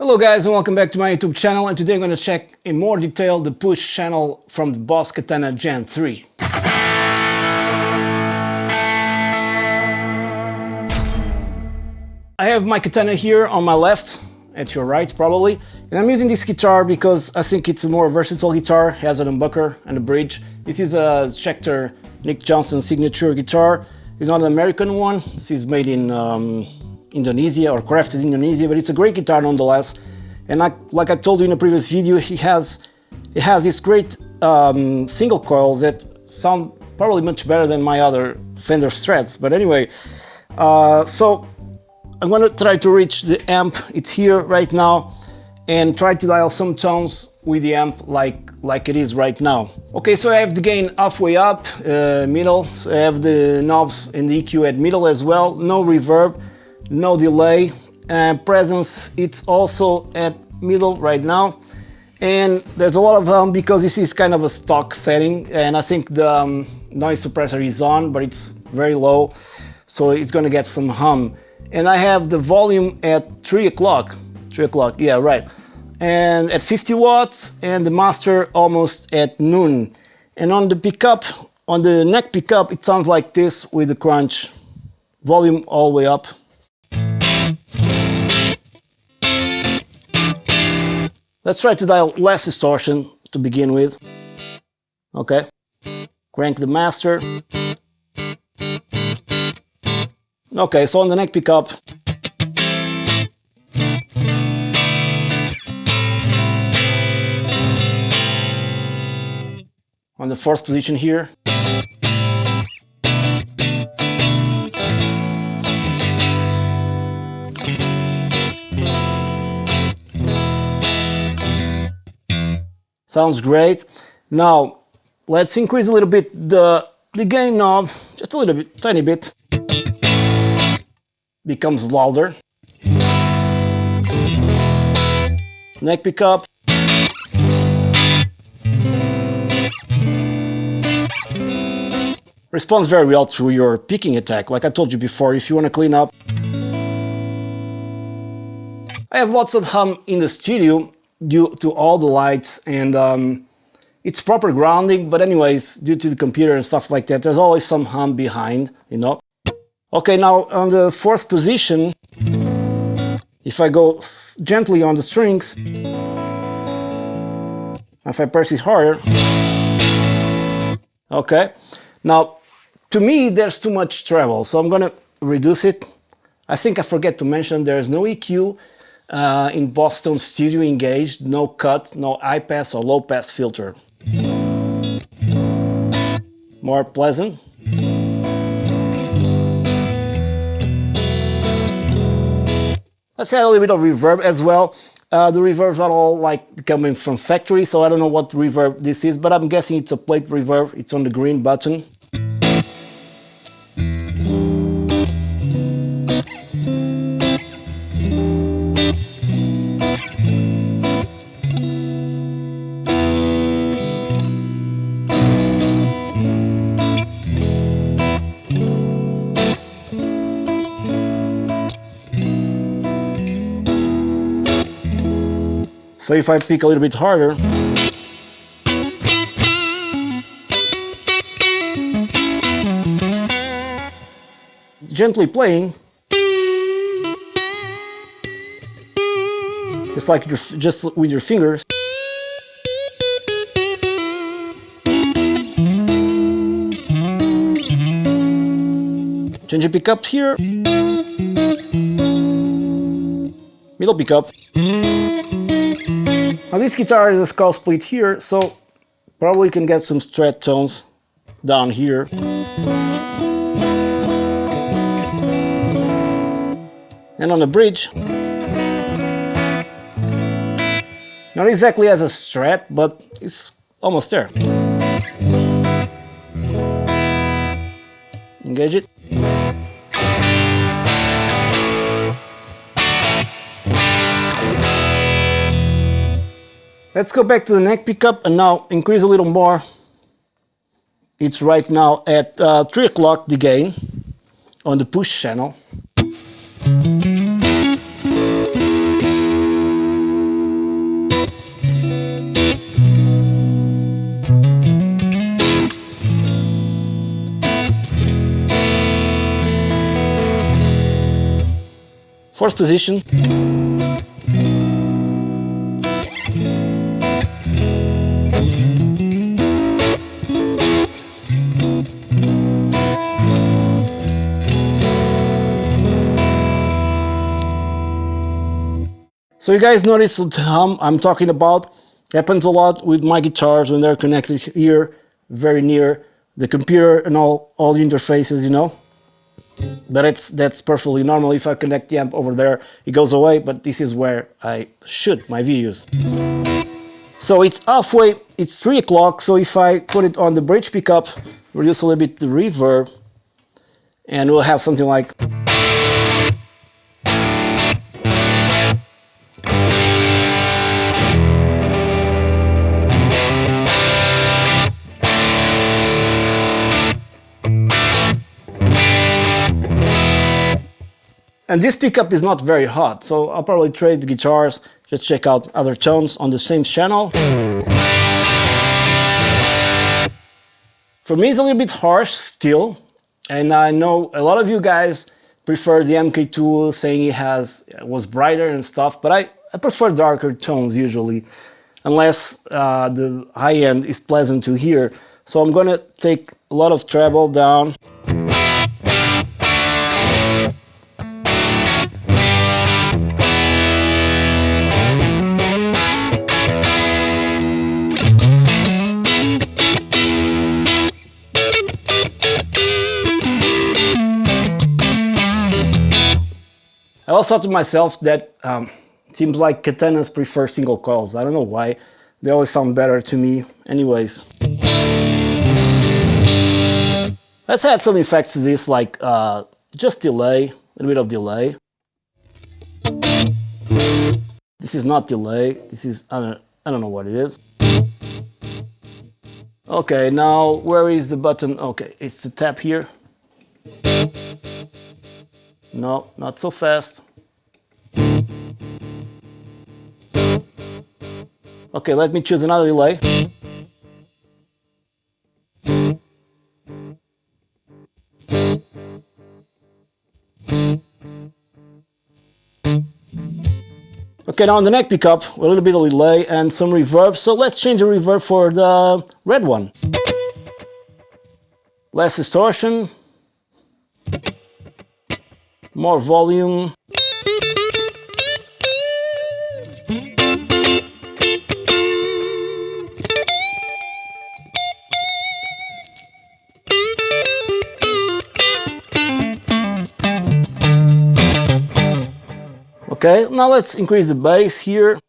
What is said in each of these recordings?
Hello guys and welcome back to my YouTube channel, and today I'm going to check in more detail the push channel from the Boss Katana Gen 3. I have my Katana here on my left, at your right probably, and I'm using this guitar because I think it's a more versatile guitar. It has an humbucker and a bridge. This is a Schecter Nick Johnson signature guitar. It's not an American one. This is made in Indonesia, or crafted in Indonesia, but it's a great guitar nonetheless. And like I told you in a previous video, it has these great single coils that sound probably much better than my other Fender Strats. But anyway, so I'm going to try to reach the amp. It's here right now, and try to dial some tones with the amp like it is right now. Okay, so I have the gain halfway up, middle. So I have the knobs and the EQ at middle as well. No reverb, no delay. Presence, it's also at middle right now. And there's a lot of hum because this is kind of a stock setting, and I think the noise suppressor is on, but it's very low, so it's gonna get some hum. And I have the volume at 3 o'clock, yeah, right, and at 50 watts, and the master almost at noon. And on the pickup, on the neck pickup, it sounds like this with the crunch. Volume all the way up. Let's try to dial less distortion to begin with. Okay, crank the master. Okay, so on the neck pickup, on the fourth position here, sounds great. Now let's increase a little bit the gain knob, just a little bit, tiny bit. Becomes louder. Neck pickup. Responds very well to your picking attack, like I told you before, if you want to clean up. I have lots of hum in the studio due to all the lights, and it's proper grounding, but anyways, due to the computer and stuff like that, there's always some hum behind, you know. Okay, now on the fourth position, if I go gently on the strings, if I press it harder, okay, now to me there's too much treble, so I'm gonna reduce it. I think I forget to mention there's no EQ in Boston Studio engaged, no cut, no high pass or low pass filter. More pleasant. Let's add a little bit of reverb as well. The reverbs are all like coming from factory, so I don't know what reverb this is, but I'm guessing it's a plate reverb. It's on the green button. So if I pick a little bit harder, gently playing, just like just with your fingers, change the pickups here, middle pickup. Now this guitar is a skull split here, so probably you can get some strat tones down here. And on the bridge, not exactly as a strat, but it's almost there. Engage it. Let's go back to the neck pickup and now increase a little more. It's right now at 3 o'clock, the gain, on the push channel. fourth position. So you guys notice the hum I'm talking about happens a lot with my guitars when they're connected here, very near the computer and all the interfaces, you know. But that's perfectly normal. If I connect the amp over there, it goes away, but this is where I shoot my videos. So it's halfway, it's 3 o'clock, so if I put it on the bridge pickup, reduce a little bit the reverb, and we'll have something like... And this pickup is not very hot, so I'll probably trade the guitars, just check out other tones on the same channel. For me it's a little bit harsh still, and I know a lot of you guys prefer the MK2, saying it was brighter and stuff, but I prefer darker tones usually, unless the high end is pleasant to hear. So I'm gonna take a lot of treble down. I also thought to myself that seems like Katanas prefer single coils. I don't know why. They always sound better to me. Anyways. Let's add some effects to this, like just delay, a little bit of delay. This is not delay. This is, I don't know what it is. Okay, now where is the button? Okay, it's the tap here. No, not so fast. Okay, let me choose another delay. Okay, now on the neck pickup, a little bit of delay and some reverb. So let's change the reverb for the red one. Less distortion. More volume. Okay, now let's increase the bass here.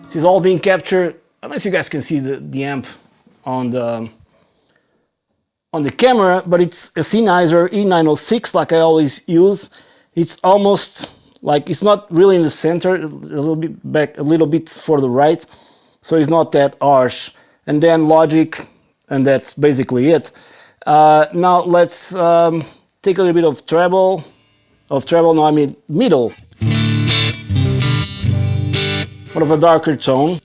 This is all being captured. I don't know if you guys can see the amp on the camera, but it's a Sennheiser E906 like I always use. It's almost like, it's not really in the center, a little bit back, a little bit for the right, so it's not that harsh. And then Logic, and that's basically it. Now let's take a little bit of treble, no, I mean middle, more of a darker tone.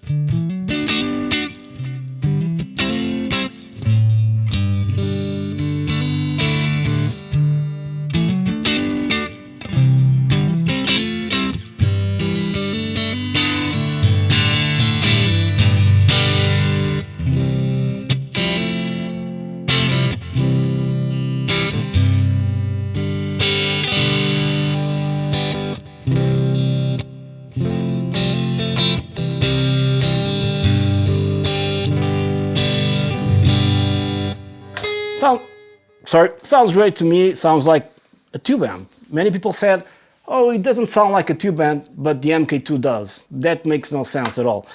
Sounds great to me. Sounds like a tube amp. Many people said, oh, it doesn't sound like a tube amp, but the MK2 does. That makes no sense at all.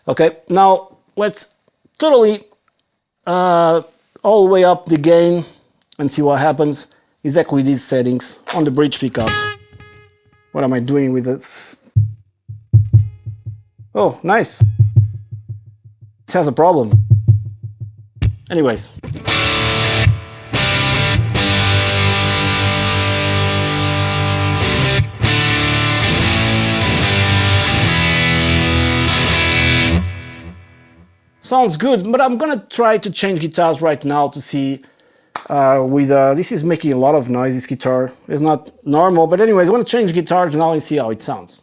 Okay, now let's totally all the way up the gain and see what happens. Exactly these settings on the bridge pickup. What am I doing with this? Oh, nice. It has a problem. Anyways. Sounds good, but I'm gonna try to change guitars right now to see this is making a lot of noise, this guitar. It's not normal, but anyways, I want to change guitars now and see how it sounds.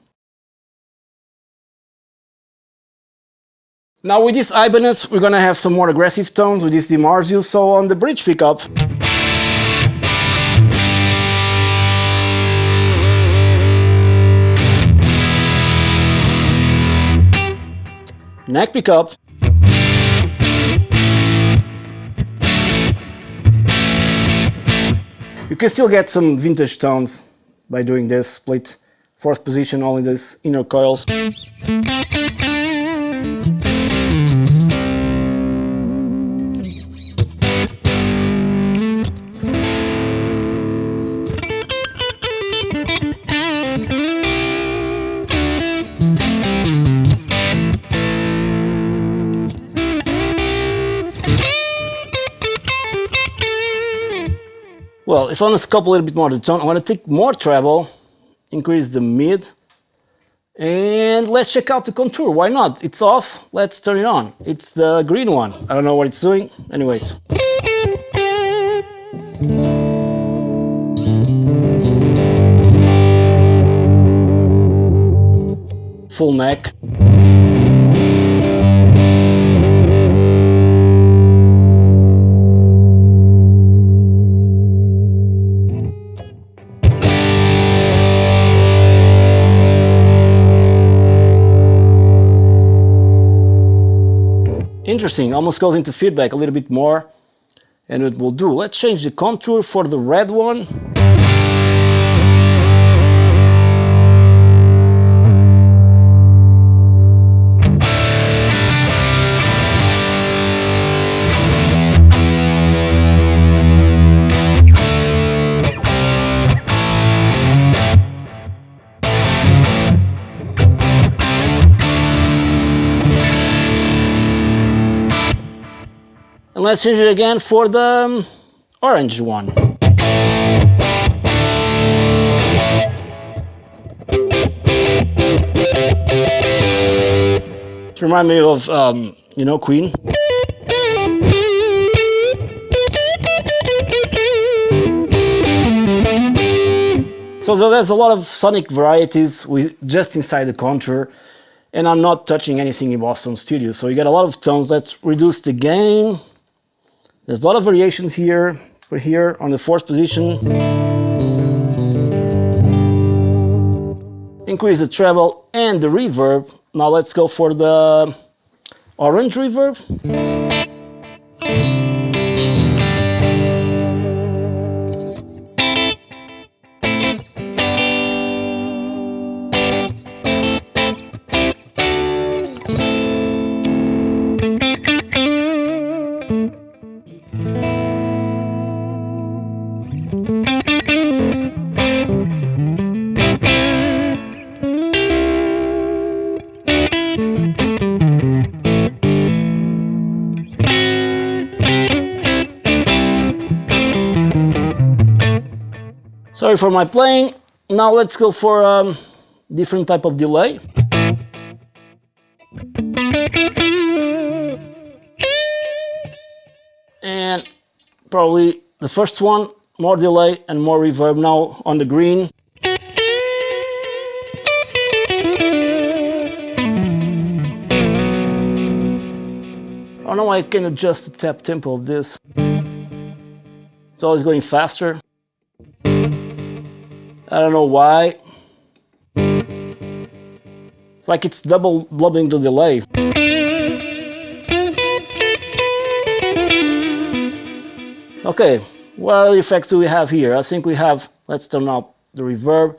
Now with this Ibanez, we're gonna have some more aggressive tones with this DiMarzio, so on the bridge pickup, neck pickup, you can still get some vintage tones by doing this split fourth position, only this inner coils. Well, if I want to sculpt a little bit more the tone, I want to take more treble, increase the mid, and let's check out the contour. Why not? It's off, let's turn it on. It's the green one. I don't know what it's doing. Anyways. Full neck. Interesting, almost goes into feedback a little bit more, and it will do. Let's change the contour for the red one. And let's change it again for the orange one. It reminds me of, you know, Queen. So there's a lot of sonic varieties just inside the contour, and I'm not touching anything in Boston Studio. So you get a lot of tones. Let's reduce the gain. There's a lot of variations here. We're here on the fourth position. Increase the treble and the reverb. Now let's go for the orange reverb. Sorry for my playing. Now let's go for a different type of delay. And probably the first one, more delay and more reverb now on the green. I don't know why I can adjust the tap tempo of this. It's always going faster. I don't know why. It's like it's double blubbing the delay. Okay, what other effects do we have here? I think we have, let's turn up the reverb.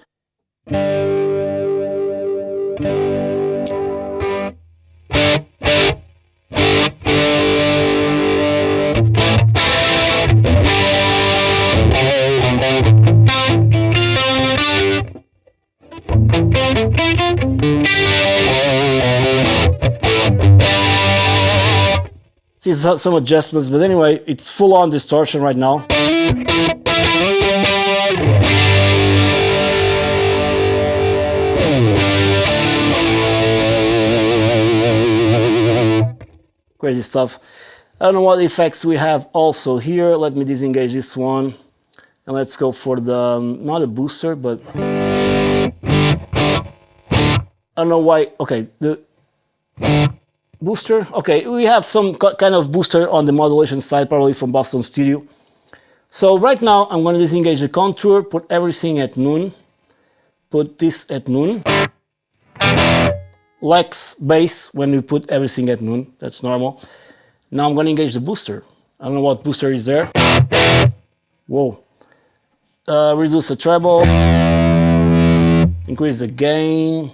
See some adjustments, but anyway, it's full on distortion right now. crazy stuff. I don't know what effects we have also here. Let me disengage this one. And let's go for the, not a booster, but I don't know why. Okay, the booster. Okay, we have some kind of booster on the modulation side, probably from Boston Studio. So right now I'm going to disengage the contour, put everything at noon, put this at noon. Lacks bass when we put everything at noon, that's normal. Now I'm going to engage the booster. I don't know what booster is there. Whoa. Reduce the treble, increase the gain.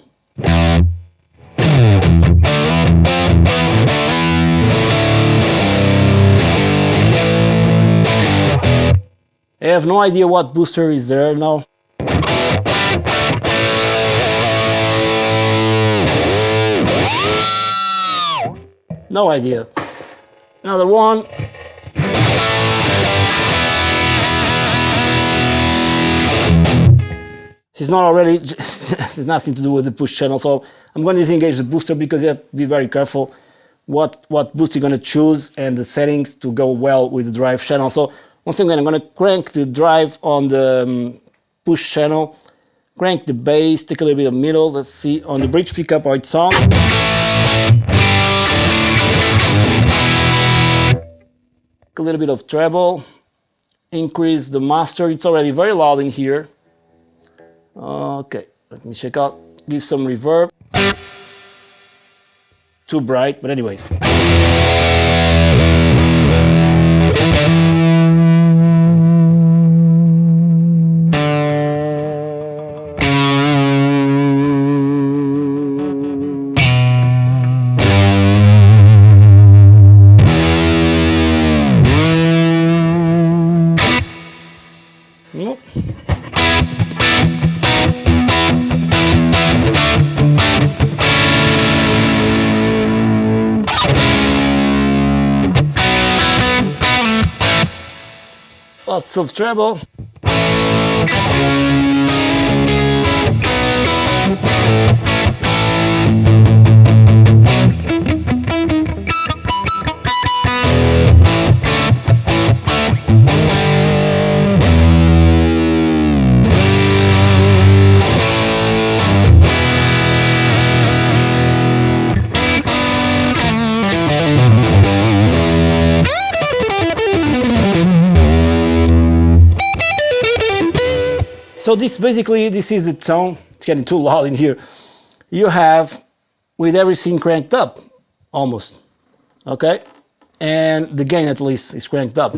I have no idea what booster is there now. No idea. Another one. It's not already, it's nothing to do with the push channel, so I'm going to disengage the booster because you have to be very careful what booster you're going to choose and the settings to go well with the drive channel. So once again, I'm going to crank the drive on the push channel, crank the bass, take a little bit of middle. Let's see on the bridge pickup how it sounds. A little bit of treble, increase the master. It's already very loud in here. Okay, let me check out, give some reverb. Too bright, but anyways. Nope. Lots of treble. So this is the tone. It's getting too loud in here. You have with everything cranked up, almost, okay? And the gain at least is cranked up.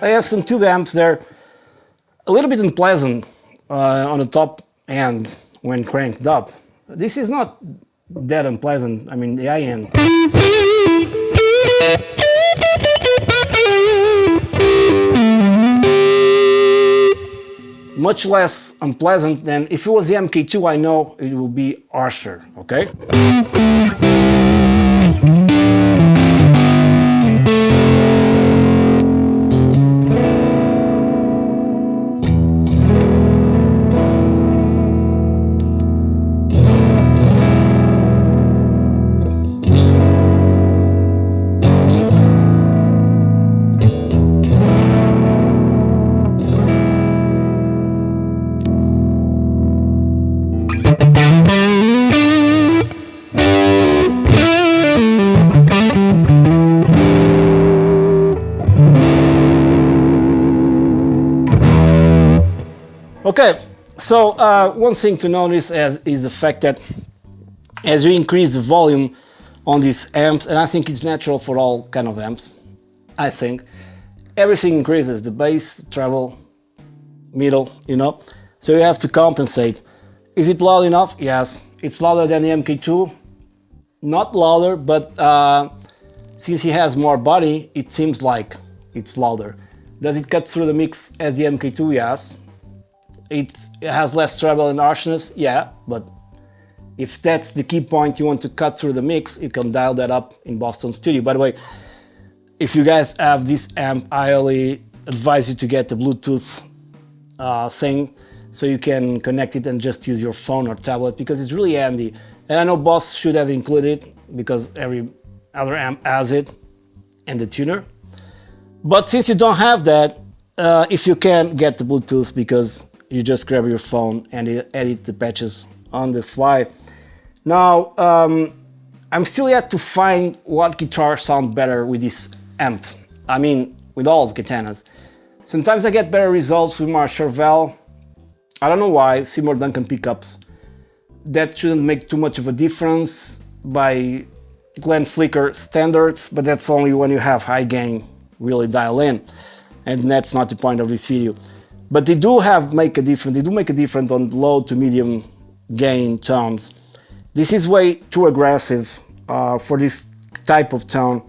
I have some tube amps there, a little bit unpleasant on the top end when cranked up. This is not that unpleasant, I mean the high end. Much less unpleasant than if it was the MK2, I know it will be harsher, okay? Okay, so one thing to notice is the fact that as you increase the volume on these amps, and I think it's natural for all kind of amps, I think, everything increases, the bass, treble, middle, you know, so you have to compensate. Is it loud enough? Yes. It's louder than the MK2, not louder, but since he has more body, it seems like it's louder. Does it cut through the mix as the MK2? Yes. It has less treble and harshness, yeah, but if that's the key point you want to cut through the mix, you can dial that up in Boston Studio. By the way, if you guys have this amp, I highly advise you to get the Bluetooth thing, so you can connect it and just use your phone or tablet, because it's really handy. And I know Boss should have included it because every other amp has it, and the tuner. But since you don't have that, if you can, get the Bluetooth, because you just grab your phone and edit the patches on the fly. Now, I'm still yet to find what guitar sound better with this amp. I mean, with all the Katanas. Sometimes I get better results with my Charvel. I don't know why, Seymour Duncan pickups. That shouldn't make too much of a difference by Glenn Flicker standards, but that's only when you have high gain really dial in. And that's not the point of this video. But they do make a difference on low to medium gain tones. This is way too aggressive for this type of tone.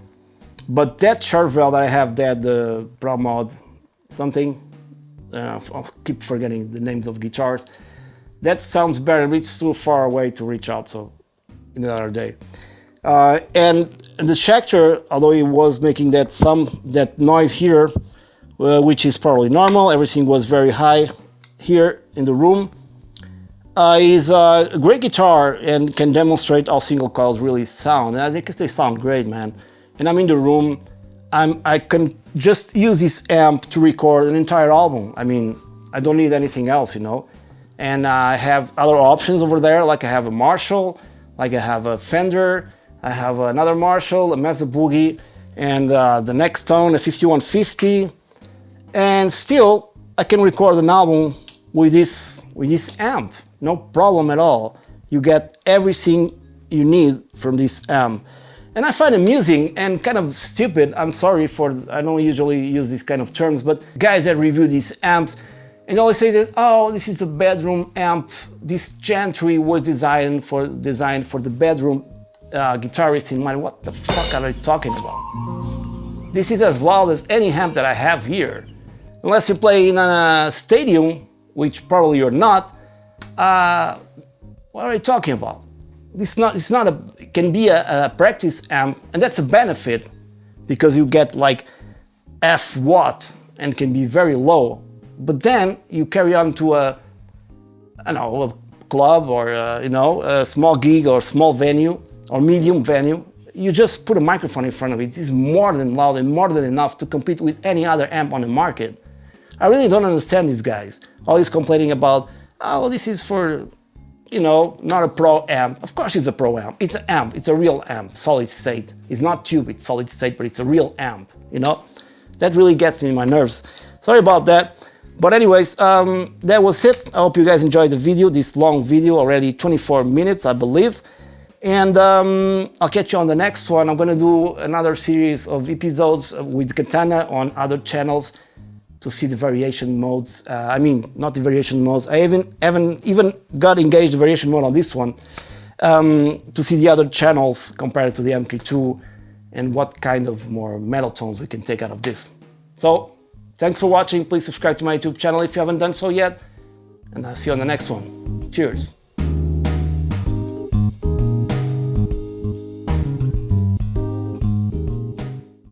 But that Charvel that I have, the Pro Mod something, I keep forgetting the names of guitars, that sounds better. It's too far away to reach out, so another day. And the Schecter, although it was making that noise here, which is probably normal, everything was very high here in the room, is a great guitar and can demonstrate how single coils really sound. And I think they sound great, man. And I'm in the room, I can just use this amp to record an entire album. I mean, I don't need anything else, you know. And I have other options over there, like I have a Marshall, like I have a Fender, I have another Marshall, a Mesa Boogie, and the Nextone, a 5150. And still, I can record an album with this amp, no problem at all. You get everything you need from this amp. And I find amusing and kind of stupid, I'm sorry for, I don't usually use these kind of terms, but guys that review these amps and always say that, oh, this is a bedroom amp, this Gentry was designed for the bedroom guitarist in mind. What the fuck are they talking about? This is as loud as any amp that I have here. Unless you play in a stadium, which probably you're not, what are you talking about? It can be a practice amp, and that's a benefit because you get like F watt and can be very low. But then you carry on to a club or a small gig or small venue or medium venue. You just put a microphone in front of it. It is more than loud and more than enough to compete with any other amp on the market. I really don't understand these guys. Always complaining about, oh, this is for, not a pro amp. Of course it's a pro amp. It's an amp. It's a real amp, solid state. It's not tube, it's solid state, but it's a real amp, That really gets me in my nerves. Sorry about that. But anyways, that was it. I hope you guys enjoyed the video, this long video, already 24 minutes, I believe. And I'll catch you on the next one. I'm gonna do another series of episodes with Katana on other channels to see the variation modes. Not the variation modes. I haven't even got engaged the variation mode on this one to see the other channels compared to the MK2 and what kind of more metal tones we can take out of this. So, thanks for watching. Please subscribe to my YouTube channel if you haven't done so yet. And I'll see you on the next one. Cheers.